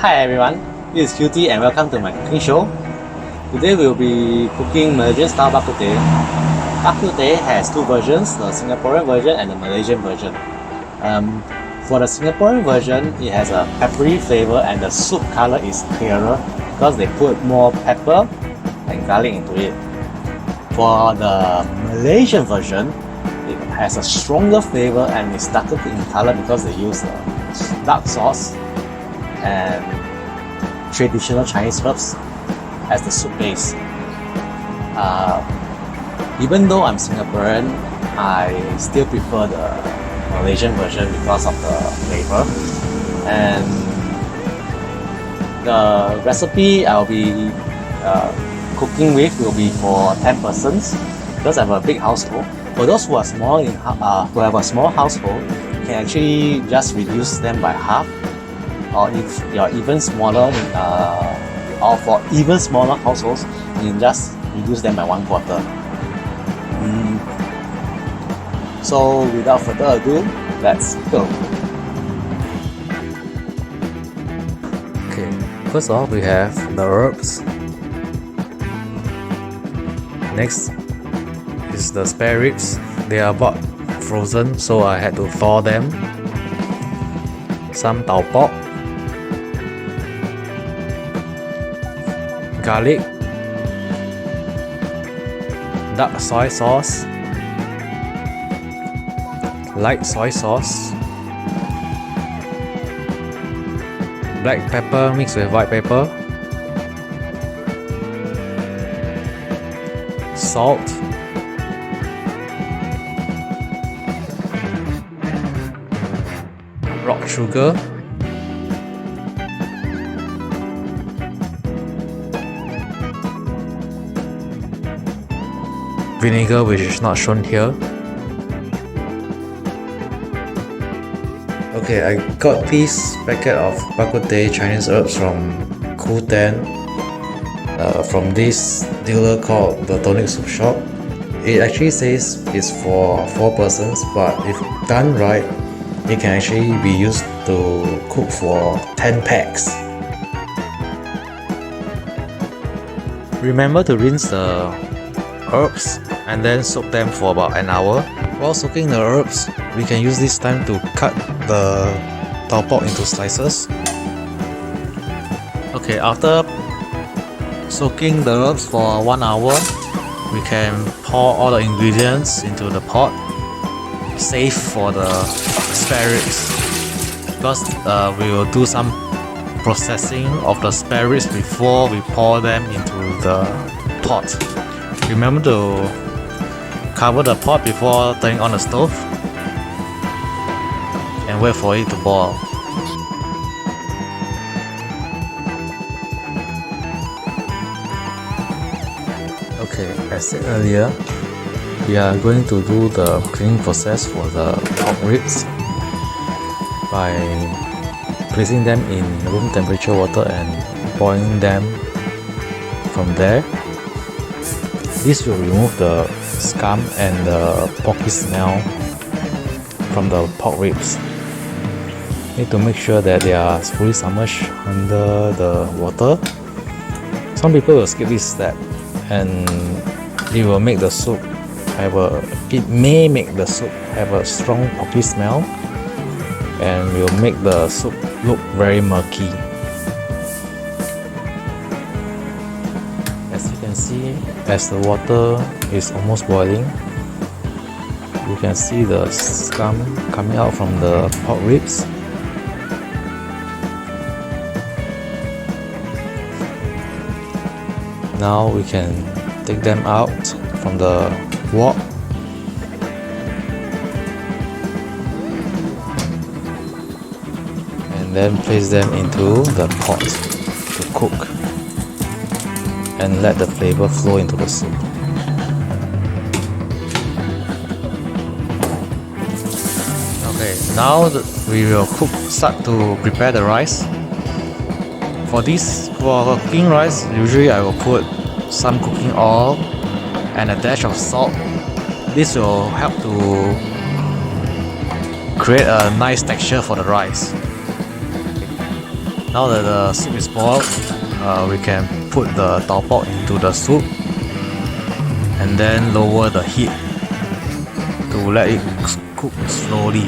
Hi everyone, this is QT and welcome to my cooking show. Today we'll be cooking Malaysian style Bak Kut Teh. Bak Kut Teh has two versions, the Singaporean version and the Malaysian version. For the Singaporean version, it has a peppery flavour and the soup colour is clearer because they put more pepper and garlic into it. For the Malaysian version, it has a stronger flavour and is darker in colour because they use dark sauce and traditional Chinese herbs as the soup base. Even though I'm Singaporean, I still prefer the Malaysian version because of the flavour. And the recipe I'll be cooking with will be for 10 persons because I have a big household. For those who are small who have a small household, you can actually just reduce them by half. Or if you're even smaller, or for even smaller households, you can just reduce them by 1/4. So without further ado, let's go. Okay, first off we have the herbs. Next is the spare ribs. They are bought frozen, so I had to thaw them. Some tau pork, garlic, dark soy sauce, light soy sauce, black pepper mixed with white pepper, salt, rock sugar, vinegar, which is not shown here. Okay, I got this packet of Bak Kut Teh Chinese herbs from Kut Teh, from this dealer called the Tonic Soup Shop. It actually says it's for 4 persons, but if done right, it can actually be used to cook for 10 packs. Remember to rinse the herbs and then soak them for about an hour. While soaking the herbs, we can use this time to cut the tau pork into slices. Okay, after soaking the herbs for 1 hour, we can pour all the ingredients into the pot, save for the spare ribs because we will do some processing of the spare ribs before we pour them into the pot. Remember to cover the pot before turning on the stove and wait for it to boil. Okay, as said earlier, we are going to do the cleaning process for the pork ribs by placing them in room temperature water and boiling them from there. This will remove the scum and the porky smell from the pork ribs. Need to make sure that they are fully submerged under the water. Some people will skip this step and it will make the soup it may make the soup have a strong porky smell and will make the soup look very murky. As you can see, as the water is almost boiling, you can see the scum coming out from the pork ribs. Now we can take them out from the wok and then place them into the pot to cook and let the flavor flow into the soup. Okay, now we will start to prepare the rice. For cooking rice, usually I will put some cooking oil and a dash of salt. This will help to create a nice texture for the rice. Now that the soup is boiled, we can put the tau pok into the soup and then lower the heat to let it cook slowly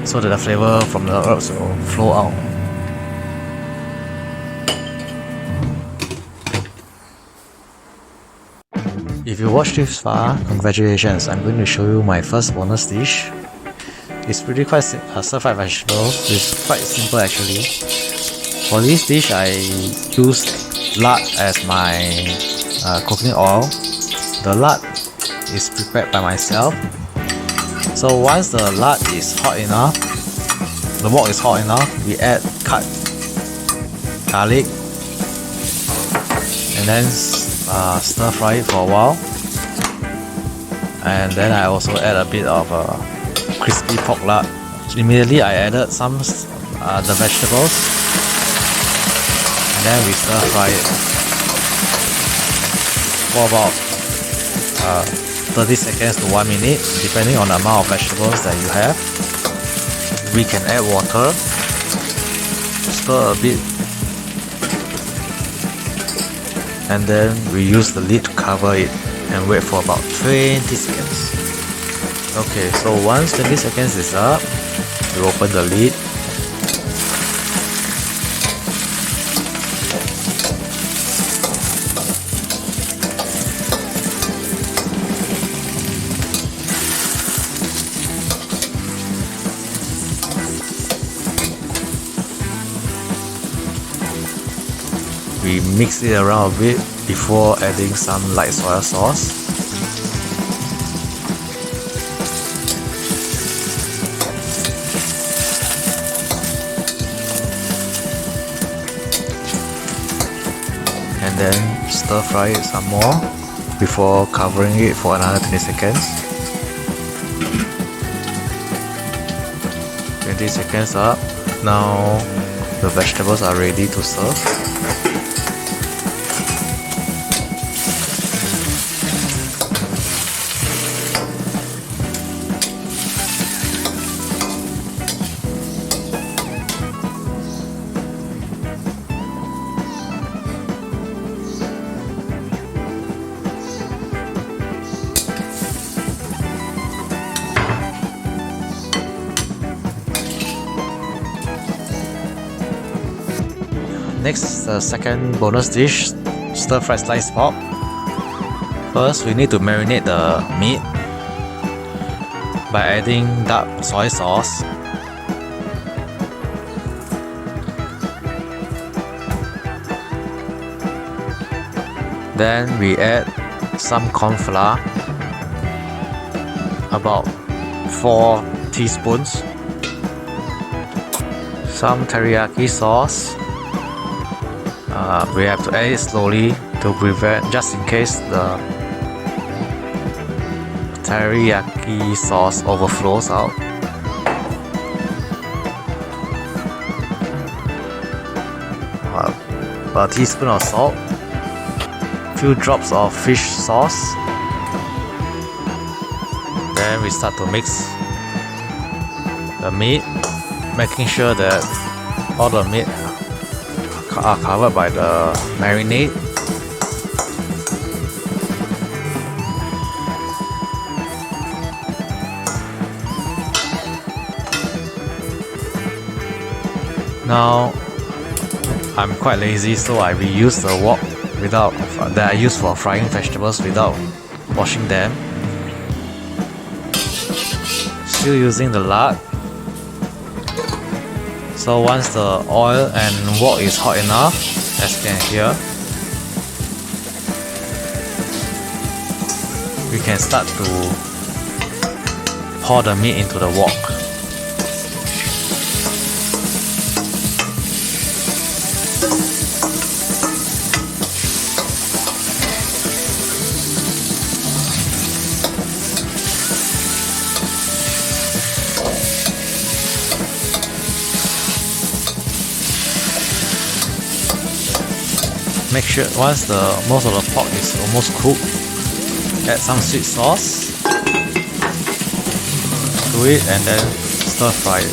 so that the flavor from the herbs will flow out. If you watched this far, congratulations, I'm going to show you my first bonus dish. It's pretty quite stir-fried vegetables. It's quite simple actually. For this dish I used lard as my cooking oil. The lard is prepared by myself. So once the lard is hot enough, the wok is hot enough, we add cut garlic and then stir fry it for a while, and then I also add a bit of crispy pork lard. Immediately I added some the vegetables, and then we stir fry it for about 30 seconds to 1 minute depending on the amount of vegetables that you have. We can add water, stir a bit, and then we use the lid to cover it and wait for about 20 seconds. Okay, so once 20 seconds is up, we open the lid. We mix it around a bit before adding some light soy sauce. And then stir fry it some more before covering it for another 20 seconds. 20 seconds up. Now the vegetables are ready to serve. Next, the second bonus dish, stir-fried sliced pork. First, we need to marinate the meat by adding dark soy sauce, then we add some corn flour, about 4 teaspoons, some teriyaki sauce. We have to add it slowly to prevent, just in case the teriyaki sauce overflows out. A teaspoon of salt, few drops of fish sauce. Then we start to mix the meat, making sure that all the meat are covered by the marinade. Now I'm quite lazy, so I reuse the wok that I use for frying vegetables without washing them. Still using the lard. So once the oil and wok is hot enough, as you can hear, we can start to pour the meat into the wok. Make sure once most of the pork is almost cooked, add some sweet sauce to it and then stir fry it.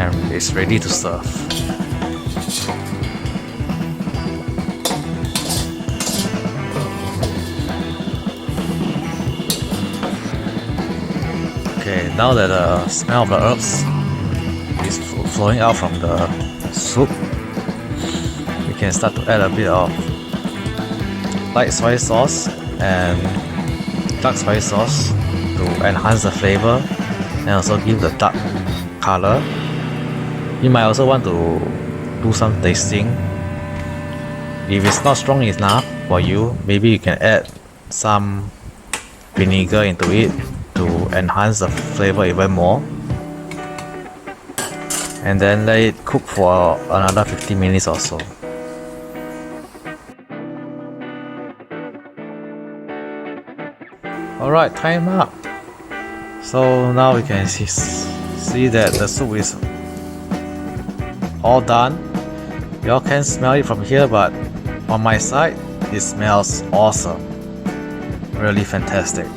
and it's ready to serve. Okay, now that the smell of the herbs is flowing out from the soup, we can start to add a bit of light soy sauce and dark soy sauce to enhance the flavor and also give the dark color. You might also want to do some tasting. If it's not strong enough for you, maybe you can add some vinegar into it to enhance the flavor even more, and then let it cook for another 15 minutes or so. Alright, time up. So now we can see that the soup is all done. You all can smell it from here, but on my side it smells awesome. Really fantastic.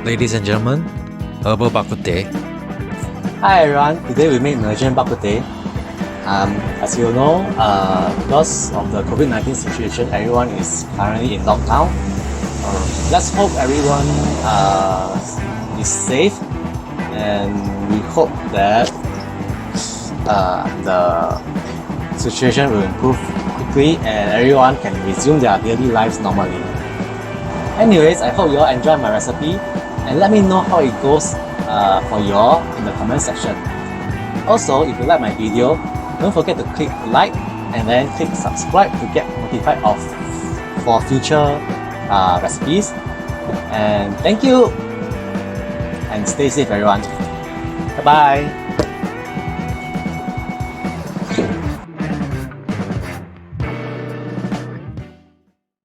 Ladies and gentlemen, Herbal Bak Kut Teh. Hi everyone, today we make Malaysian Bak Kut Teh. As you know, because of the COVID-19 situation, everyone is currently in lockdown. Let's hope everyone is safe, and we hope that the situation will improve quickly and everyone can resume their daily lives normally. Anyways, I hope you all enjoyed my recipe, and let me know how it goes for you all in the comment section. Also, if you like my video, don't forget to click like and then click subscribe to get notified for future recipes. And thank you, and stay safe everyone. Bye bye.